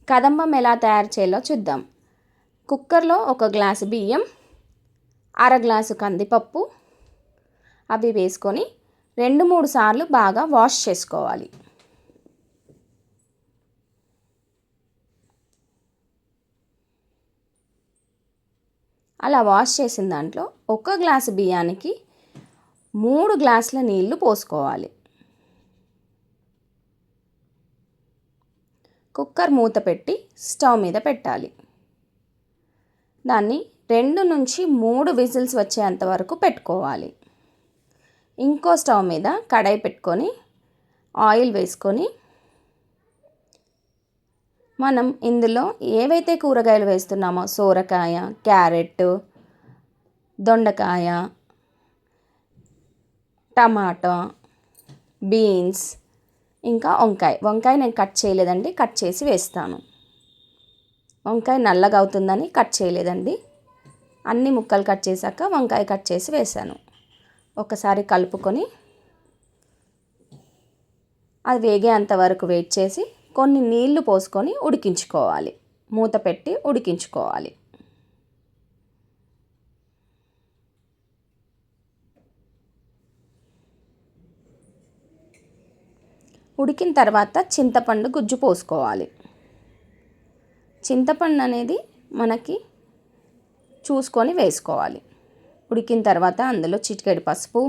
కదంబం ఎలా తయారు చేయాలో చూద్దాం. కుక్కర్లో 1 గ్లాసు బియ్యం, అర గ్లాసు కందిపప్పు అవి వేసుకొని 2-3 సార్లు బాగా వాష్ చేసుకోవాలి. అలా వాష్ చేసిన దాంట్లో 1 గ్లాసు బియ్యానికి 3 గ్లాసుల నీళ్లు పోసుకోవాలి. కుక్కర్ మూత పెట్టి స్టవ్ మీద పెట్టాలి. దాన్ని 2-3 విజిల్స్ వచ్చేంత వరకు పెట్టుకోవాలి. ఇంకో స్టవ్ మీద కడాయి పెట్టుకొని ఆయిల్ వేసుకొని మనం ఇందులో ఏవైతే కూరగాయలు వేస్తున్నామో సోరకాయ, క్యారెట్, దొండకాయ, టమాటా, బీన్స్, ఇంకా వంకాయ నేను కట్ చేయలేదండి, కట్ చేసి వేస్తాను. వంకాయ నల్లగా అవుతుందని కట్ చేయలేదండి. అన్ని ముక్కలు కట్ చేశాక వంకాయ కట్ చేసి వేసాను. ఒకసారి కలుపుకొని అది వేగేంత వరకు వెయిట్ చేసి కొన్ని నీళ్లు పోసుకొని ఉడికించుకోవాలి. మూత పెట్టి ఉడికించుకోవాలి. ఉడికిన తర్వాత చింతపండు గుజ్జు పోసుకోవాలి. చింతపండు అనేది మనకి చూసుకొని వేసుకోవాలి. ఉడికిన తర్వాత అందులో చిటికెడు పసుపు,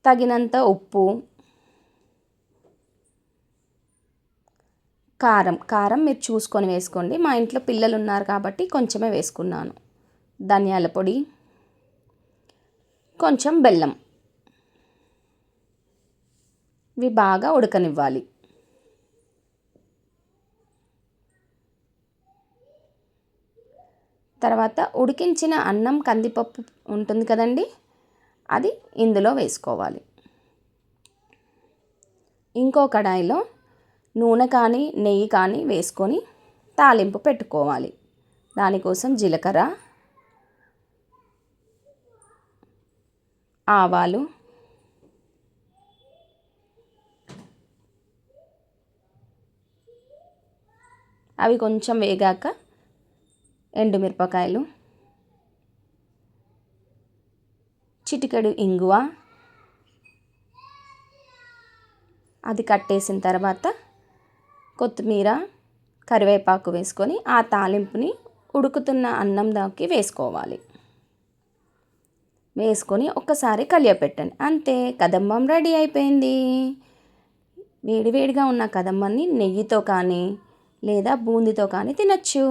తగినంత ఉప్పు, కారం మీరు చూసుకొని వేసుకోండి. మా ఇంట్లో పిల్లలు ఉన్నారు కాబట్టి కొంచెమే వేసుకున్నాను. ధనియాల పొడి, కొంచెం బెల్లం, ఇవి బాగా ఉడకనివ్వాలి. తర్వాత ఉడికించిన అన్నం, కందిపప్పు ఉంటుంది కదండి, అది ఇందులో వేసుకోవాలి. ఇంకో కడాయిలో నూనె కానీ నెయ్యి కానీ వేసుకొని తాలింపు పెట్టుకోవాలి. దానికోసం జీలకర్ర, ఆవాలు, అవి కొంచెం వేగాక ఎండుమిరపకాయలు, చిటికెడు ఇంగువ, అది కట్టేసిన తర్వాత కొత్తిమీర, కరివేపాకు వేసుకొని ఆ తాలింపుని ఉడుకుతున్న అన్నంలోకి వేసుకోవాలి. వేసుకొని ఒక్కసారి కలియపెట్టండి. అంతే, కదంబం రెడీ అయిపోయింది. వేడివేడిగా ఉన్న కదంబాన్ని నెయ్యితో కానీ లేదా బూందీతో కానీ తినచ్చు.